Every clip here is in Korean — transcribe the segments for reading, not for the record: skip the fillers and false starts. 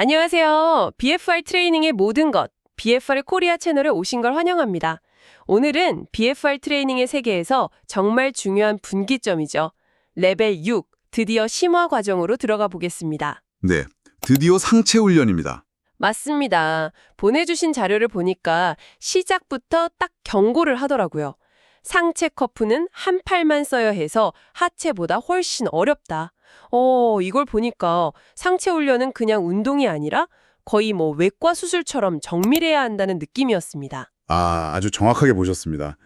안녕하세요. BFR 트레이닝의 모든 것, BFR 코리아 채널에 오신 걸 환영합니다. 오늘은 BFR 트레이닝의 세계에서 정말 중요한 분기점이죠. 레벨 6, 드디어 심화 과정으로 들어가 보겠습니다. 네, 드디어 상체 훈련입니다. 맞습니다. 보내주신 자료를 보니까 시작부터 딱 경고를 하더라고요. 상체 커프는 한 팔만 써야 해서 하체보다 훨씬 어렵다. 이걸 보니까 상체 훈련은 그냥 운동이 아니라 거의 외과 수술처럼 정밀해야 한다는 느낌이었습니다. 아주 정확하게 보셨습니다.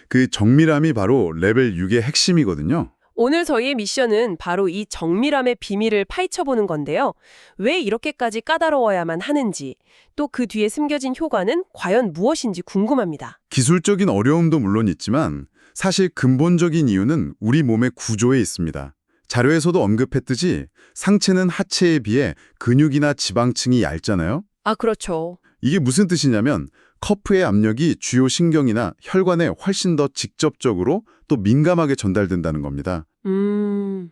그 정밀함이 바로 레벨 6의 핵심이거든요. 오늘 저희의 미션은 바로 이 정밀함의 비밀을 파헤쳐보는 건데요. 왜 이렇게까지 까다로워야만 하는지, 또 그 뒤에 숨겨진 효과는 과연 무엇인지 궁금합니다. 기술적인 어려움도 물론 있지만 사실 근본적인 이유는 우리 몸의 구조에 있습니다. 자료에서도 언급했듯이 상체는 하체에 비해 근육이나 지방층이 얇잖아요. 아, 그렇죠. 이게 무슨 뜻이냐면 커프의 압력이 주요 신경이나 혈관에 훨씬 더 직접적으로 또 민감하게 전달된다는 겁니다.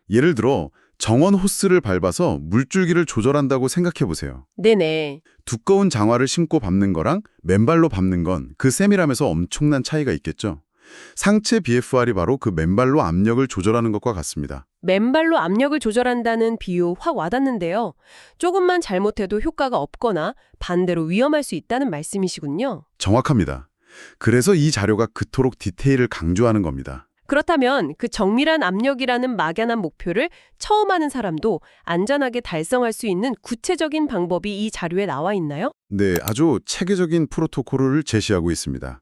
예를 들어 정원 호스를 밟아서 물줄기를 조절한다고 생각해 보세요. 네네. 두꺼운 장화를 신고 밟는 거랑 맨발로 밟는 건 그 세밀함에서 엄청난 차이가 있겠죠. 상체 BFR이 바로 그 맨발로 압력을 조절하는 것과 같습니다. 맨발로 압력을 조절한다는 비유 확 와닿는데요. 조금만 잘못해도 효과가 없거나 반대로 위험할 수 있다는 말씀이시군요. 정확합니다. 그래서 이 자료가 그토록 디테일을 강조하는 겁니다. 그렇다면 그 정밀한 압력이라는 막연한 목표를 처음 하는 사람도 안전하게 달성할 수 있는 구체적인 방법이 이 자료에 나와 있나요? 네, 아주 체계적인 프로토콜을 제시하고 있습니다.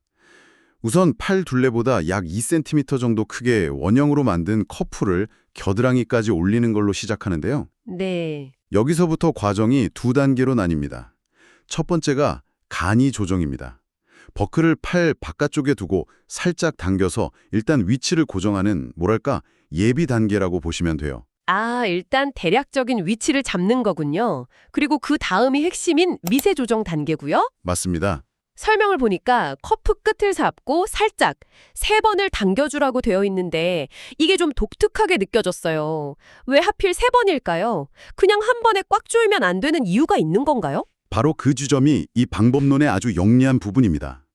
우선 팔 둘레보다 약 2cm 정도 크게 원형으로 만든 커프를 겨드랑이까지 올리는 걸로 시작하는데요. 네. 여기서부터 과정이 두 단계로 나뉩니다. 첫 번째가 간이 조정입니다. 버클을 팔 바깥쪽에 두고 살짝 당겨서 일단 위치를 고정하는 예비 단계라고 보시면 돼요. 아, 일단 대략적인 위치를 잡는 거군요. 그리고 그 다음이 핵심인 미세 조정 단계고요. 맞습니다. 설명을 보니까 커프 끝을 잡고 살짝 3번을 당겨주라고 되어 있는데 이게 좀 독특하게 느껴졌어요. 왜 하필 3번일까요? 그냥 한 번에 꽉 조이면 안 되는 이유가 있는 건가요? 바로 그 지점이 이 방법론의 아주 영리한 부분입니다.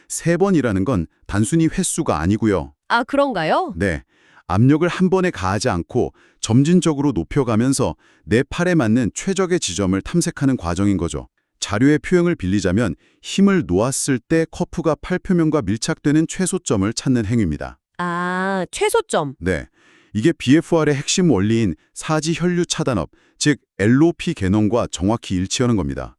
3번이라는 건 단순히 횟수가 아니고요. 아, 그런가요? 네, 압력을 한 번에 가하지 않고 점진적으로 높여가면서 내 팔에 맞는 최적의 지점을 탐색하는 과정인 거죠. 자료의 표현을 빌리자면 힘을 놓았을 때 커프가 팔 표면과 밀착되는 최소점을 찾는 행위입니다. 아, 최소점. 네, 이게 BFR의 핵심 원리인 사지 혈류 차단업, 즉 LOP 개념과 정확히 일치하는 겁니다.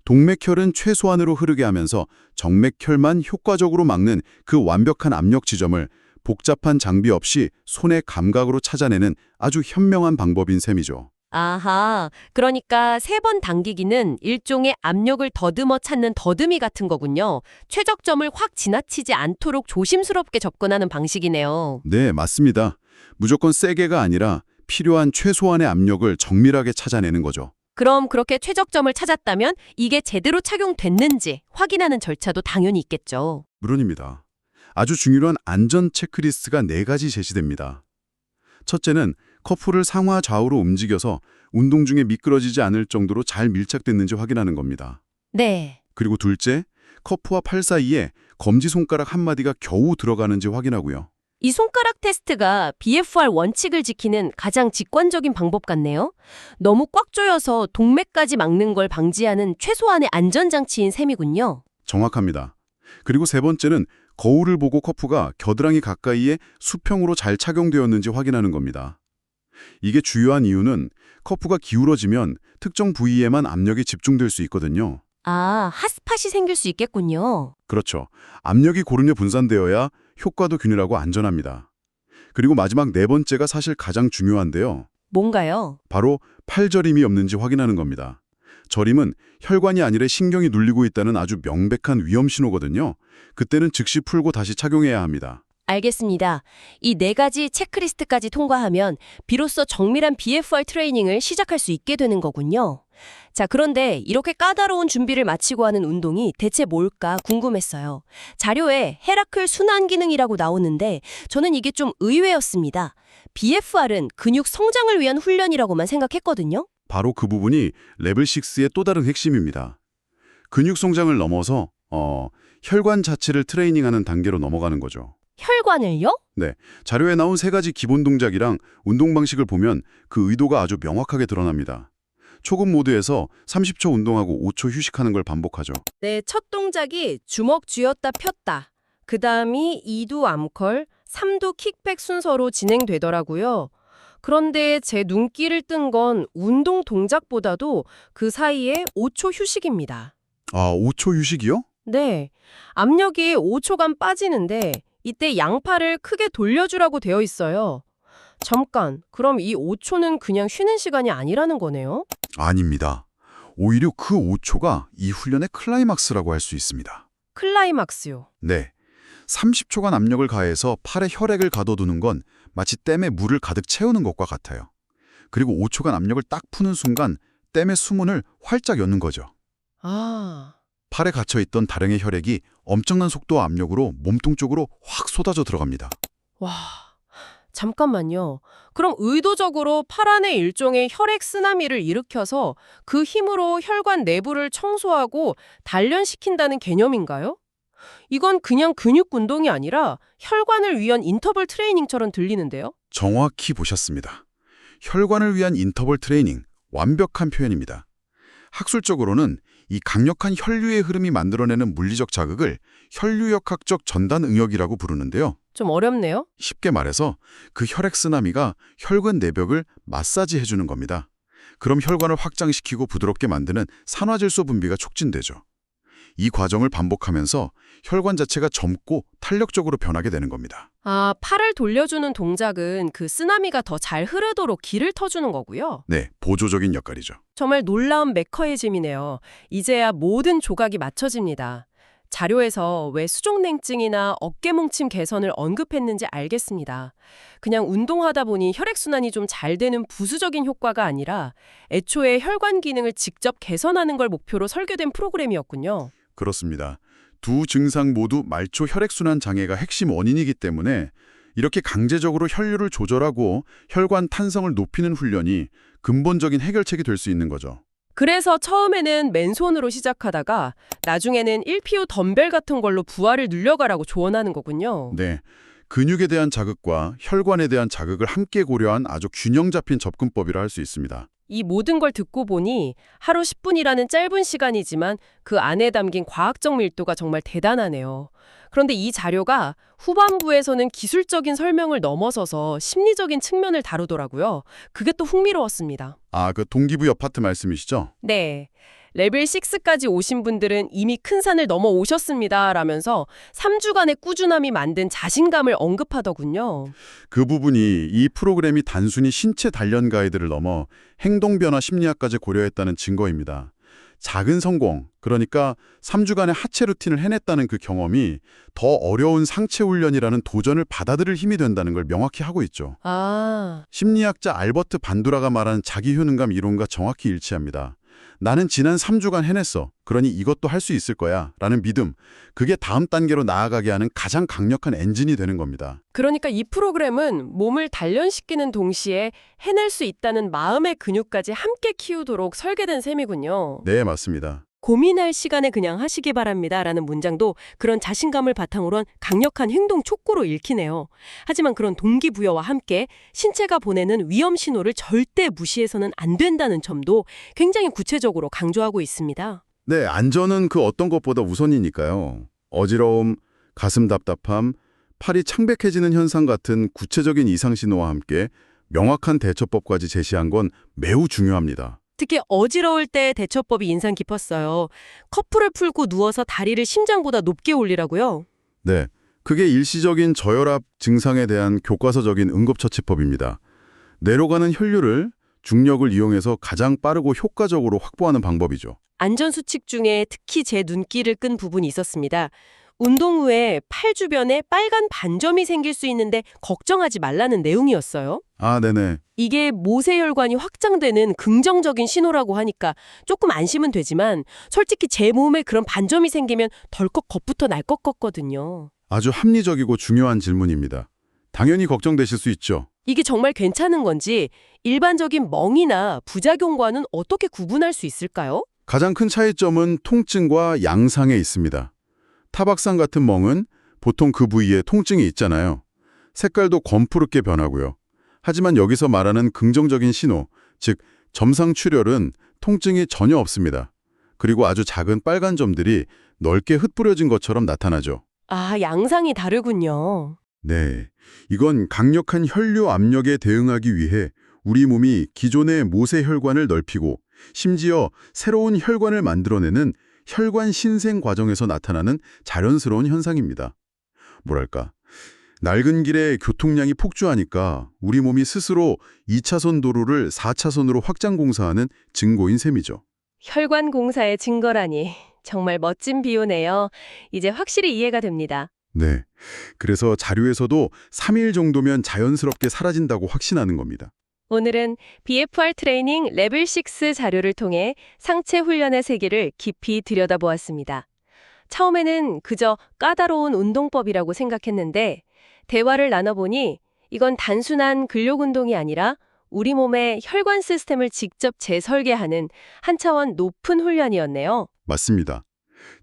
동맥혈은 최소한으로 흐르게 하면서 정맥혈만 효과적으로 막는 그 완벽한 압력 지점을 복잡한 장비 없이 손의 감각으로 찾아내는 아주 현명한 방법인 셈이죠. 아하, 그러니까 3번 당기기는 일종의 압력을 더듬어 찾는 더듬이 같은 거군요. 최적점을 확 지나치지 않도록 조심스럽게 접근하는 방식이네요. 네, 맞습니다. 무조건 세게가 아니라 필요한 최소한의 압력을 정밀하게 찾아내는 거죠. 그럼 그렇게 최적점을 찾았다면 이게 제대로 착용됐는지 확인하는 절차도 당연히 있겠죠. 물론입니다. 아주 중요한 안전 체크리스트가 4가지 제시됩니다. 첫째는 커프를 상하 좌우로 움직여서 운동 중에 미끄러지지 않을 정도로 잘 밀착됐는지 확인하는 겁니다. 네. 그리고 둘째, 커프와 팔 사이에 검지손가락 한마디가 겨우 들어가는지 확인하고요. 이 손가락 테스트가 BFR 원칙을 지키는 가장 직관적인 방법 같네요. 너무 꽉 조여서 동맥까지 막는 걸 방지하는 최소한의 안전장치인 셈이군요. 정확합니다. 그리고 세 번째는 거울을 보고 커프가 겨드랑이 가까이에 수평으로 잘 착용되었는지 확인하는 겁니다. 이게 주요한 이유는 커프가 기울어지면 특정 부위에만 압력이 집중될 수 있거든요. 아, 핫스팟이 생길 수 있겠군요. 그렇죠. 압력이 고르게 분산되어야 효과도 균일하고 안전합니다. 그리고 마지막 4번째가 사실 가장 중요한데요. 뭔가요? 바로 팔저림이 없는지 확인하는 겁니다. 저림은 혈관이 아니라 신경이 눌리고 있다는 아주 명백한 위험 신호거든요. 그때는 즉시 풀고 다시 착용해야 합니다. 알겠습니다. 이 4가지 체크리스트까지 통과하면 비로소 정밀한 BFR 트레이닝을 시작할 수 있게 되는 거군요. 자, 그런데 이렇게 까다로운 준비를 마치고 하는 운동이 대체 뭘까 궁금했어요. 자료에 헤라클 순환 기능이라고 나오는데 저는 이게 좀 의외였습니다. BFR은 근육 성장을 위한 훈련이라고만 생각했거든요. 바로 그 부분이 레벨 6의 또 다른 핵심입니다. 근육 성장을 넘어서 혈관 자체를 트레이닝하는 단계로 넘어가는 거죠. 혈관을요? 네, 자료에 나온 3가지 기본 동작이랑 운동 방식을 보면 그 의도가 아주 명확하게 드러납니다. 초급 모드에서 30초 운동하고 5초 휴식하는 걸 반복하죠. 네, 첫 동작이 주먹 쥐었다 폈다. 그 다음이 2두 암컬, 3두 킥백 순서로 진행되더라고요. 그런데 제 눈길을 뜬 건 운동 동작보다도 그 사이에 5초 휴식입니다. 아, 5초 휴식이요? 네, 압력이 5초간 빠지는데 이때 양팔을 크게 돌려주라고 되어 있어요. 잠깐, 그럼 이 5초는 그냥 쉬는 시간이 아니라는 거네요? 아닙니다. 오히려 그 5초가 이 훈련의 클라이막스라고 할 수 있습니다. 클라이막스요. 네, 30초간 압력을 가해서 팔에 혈액을 가둬두는 건 마치 댐에 물을 가득 채우는 것과 같아요. 그리고 5초간 압력을 딱 푸는 순간 댐의 수문을 활짝 여는 거죠. 아, 팔에 갇혀있던 다량의 혈액이 엄청난 속도와 압력으로 몸통 쪽으로 확 쏟아져 들어갑니다. 와, 잠깐만요. 그럼 의도적으로 팔 안에 일종의 혈액 쓰나미를 일으켜서 그 힘으로 혈관 내부를 청소하고 단련시킨다는 개념인가요? 이건 그냥 근육 운동이 아니라 혈관을 위한 인터벌 트레이닝처럼 들리는데요? 정확히 보셨습니다. 혈관을 위한 인터벌 트레이닝, 완벽한 표현입니다. 학술적으로는 이 강력한 혈류의 흐름이 만들어내는 물리적 자극을 혈류역학적 전단 응역이라고 부르는데요. 좀 어렵네요. 쉽게 말해서 그 혈액 쓰나미가 혈관 내벽을 마사지해주는 겁니다. 그럼 혈관을 확장시키고 부드럽게 만드는 산화질소 분비가 촉진되죠. 이 과정을 반복하면서 혈관 자체가 젊고 탄력적으로 변하게 되는 겁니다. 아, 팔을 돌려주는 동작은 그 쓰나미가 더 잘 흐르도록 길을 터주는 거고요. 네, 보조적인 역할이죠. 정말 놀라운 메커니즘이네요. 이제야 모든 조각이 맞춰집니다. 자료에서 왜 수족냉증이나 어깨뭉침 개선을 언급했는지 알겠습니다. 그냥 운동하다 보니 혈액순환이 좀 잘 되는 부수적인 효과가 아니라 애초에 혈관 기능을 직접 개선하는 걸 목표로 설계된 프로그램이었군요. 그렇습니다. 두 증상 모두 말초 혈액순환 장애가 핵심 원인이기 때문에 이렇게 강제적으로 혈류를 조절하고 혈관 탄성을 높이는 훈련이 근본적인 해결책이 될 수 있는 거죠. 그래서 처음에는 맨손으로 시작하다가 나중에는 1PU 덤벨 같은 걸로 부하를 늘려가라고 조언하는 거군요. 네, 근육에 대한 자극과 혈관에 대한 자극을 함께 고려한 아주 균형 잡힌 접근법이라 할 수 있습니다. 이 모든 걸 듣고 보니 하루 10분이라는 짧은 시간이지만 그 안에 담긴 과학적 밀도가 정말 대단하네요. 그런데 이 자료가 후반부에서는 기술적인 설명을 넘어서서 심리적인 측면을 다루더라고요. 그게 또 흥미로웠습니다. 아, 그 동기부여 파트 말씀이시죠? 네. 레벨 6까지 오신 분들은 이미 큰 산을 넘어 오셨습니다. 라면서 3주간의 꾸준함이 만든 자신감을 언급하더군요. 그 부분이 이 프로그램이 단순히 신체 단련 가이드를 넘어 행동 변화 심리학까지 고려했다는 증거입니다. 작은 성공, 그러니까 3주간의 하체 루틴을 해냈다는 그 경험이 더 어려운 상체 훈련이라는 도전을 받아들일 힘이 된다는 걸 명확히 하고 있죠. 아, 심리학자 알버트 반두라가 말하는 자기 효능감 이론과 정확히 일치합니다. 나는 지난 3주간 해냈어. 그러니 이것도 할 수 있을 거야. 라는 믿음. 그게 다음 단계로 나아가게 하는 가장 강력한 엔진이 되는 겁니다. 그러니까 이 프로그램은 몸을 단련시키는 동시에 해낼 수 있다는 마음의 근육까지 함께 키우도록 설계된 셈이군요. 네, 맞습니다. 고민할 시간에 그냥 하시기 바랍니다. 라는 문장도 그런 자신감을 바탕으로 한 강력한 행동 촉구로 읽히네요. 하지만 그런 동기부여와 함께 신체가 보내는 위험 신호를 절대 무시해서는 안 된다는 점도 굉장히 구체적으로 강조하고 있습니다. 네, 안전은 그 어떤 것보다 우선이니까요. 어지러움, 가슴 답답함, 팔이 창백해지는 현상 같은 구체적인 이상 신호와 함께 명확한 대처법까지 제시한 건 매우 중요합니다. 특히 어지러울 때 대처법이 인상 깊었어요. 커프를 풀고 누워서 다리를 심장보다 높게 올리라고요. 네, 그게 일시적인 저혈압 증상에 대한 교과서적인 응급처치법입니다. 내려가는 혈류를 중력을 이용해서 가장 빠르고 효과적으로 확보하는 방법이죠. 안전수칙 중에 특히 제 눈길을 끈 부분이 있었습니다. 운동 후에 팔 주변에 빨간 반점이 생길 수 있는데 걱정하지 말라는 내용이었어요. 아, 네네. 이게 모세혈관이 확장되는 긍정적인 신호라고 하니까 조금 안심은 되지만 솔직히 제 몸에 그런 반점이 생기면 덜컥 겁부터 날 것 같거든요. 아주 합리적이고 중요한 질문입니다. 당연히 걱정되실 수 있죠. 이게 정말 괜찮은 건지 일반적인 멍이나 부작용과는 어떻게 구분할 수 있을까요? 가장 큰 차이점은 통증과 양상에 있습니다. 타박상 같은 멍은 보통 그 부위에 통증이 있잖아요. 색깔도 검푸르게 변하고요. 하지만 여기서 말하는 긍정적인 신호, 즉 점상 출혈은 통증이 전혀 없습니다. 그리고 아주 작은 빨간 점들이 넓게 흩뿌려진 것처럼 나타나죠. 아, 양상이 다르군요. 네, 이건 강력한 혈류 압력에 대응하기 위해 우리 몸이 기존의 모세혈관을 넓히고 심지어 새로운 혈관을 만들어내는 혈관 신생 과정에서 나타나는 자연스러운 현상입니다. 뭐랄까, 낡은 길에 교통량이 폭주하니까 우리 몸이 스스로 2차선 도로를 4차선으로 확장 공사하는 증거인 셈이죠. 혈관 공사의 증거라니 정말 멋진 비유네요. 이제 확실히 이해가 됩니다. 네, 그래서 자료에서도 3일 정도면 자연스럽게 사라진다고 확신하는 겁니다. 오늘은 BFR 트레이닝 레벨 6 자료를 통해 상체 훈련의 세계를 깊이 들여다보았습니다. 처음에는 그저 까다로운 운동법이라고 생각했는데 대화를 나눠보니 이건 단순한 근력 운동이 아니라 우리 몸의 혈관 시스템을 직접 재설계하는 한 차원 높은 훈련이었네요. 맞습니다.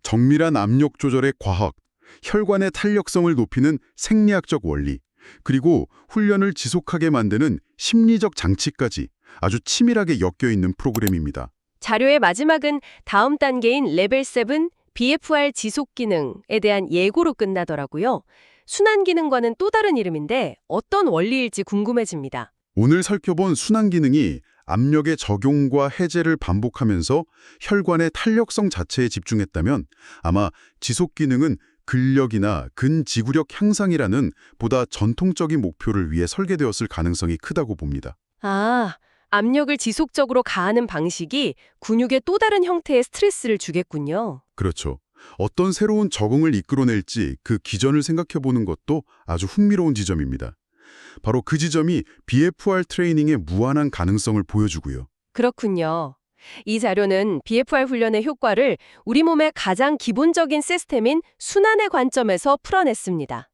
정밀한 압력 조절의 과학, 혈관의 탄력성을 높이는 생리학적 원리, 그리고 훈련을 지속하게 만드는 심리적 장치까지 아주 치밀하게 엮여있는 프로그램입니다. 자료의 마지막은 다음 단계인 레벨 7 BFR 지속 기능에 대한 예고로 끝나더라고요. 순환 기능과는 또 다른 이름인데 어떤 원리일지 궁금해집니다. 오늘 살펴본 순환 기능이 압력의 적용과 해제를 반복하면서 혈관의 탄력성 자체에 집중했다면 아마 지속 기능은 근력이나 근지구력 향상이라는 보다 전통적인 목표를 위해 설계되었을 가능성이 크다고 봅니다. 아, 압력을 지속적으로 가하는 방식이 근육에 또 다른 형태의 스트레스를 주겠군요. 그렇죠. 어떤 새로운 적응을 이끌어낼지 그 기전을 생각해보는 것도 아주 흥미로운 지점입니다. 바로 그 지점이 BFR 트레이닝의 무한한 가능성을 보여주고요. 그렇군요. 이 자료는 BFR 훈련의 효과를 우리 몸의 가장 기본적인 시스템인 순환의 관점에서 풀어냈습니다.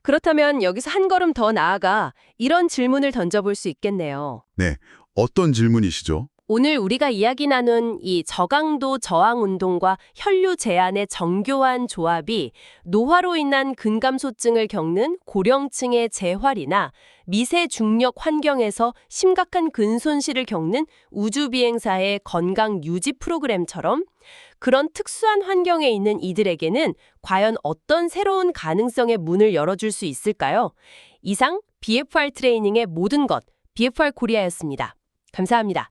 그렇다면 여기서 한 걸음 더 나아가 이런 질문을 던져볼 수 있겠네요. 네, 어떤 질문이시죠? 오늘 우리가 이야기 나눈 이 저강도 저항 운동과 혈류 제한의 정교한 조합이 노화로 인한 근감소증을 겪는 고령층의 재활이나 미세 중력 환경에서 심각한 근손실을 겪는 우주비행사의 건강 유지 프로그램처럼 그런 특수한 환경에 있는 이들에게는 과연 어떤 새로운 가능성의 문을 열어줄 수 있을까요? 이상 BFR 트레이닝의 모든 것, BFR 코리아였습니다. 감사합니다.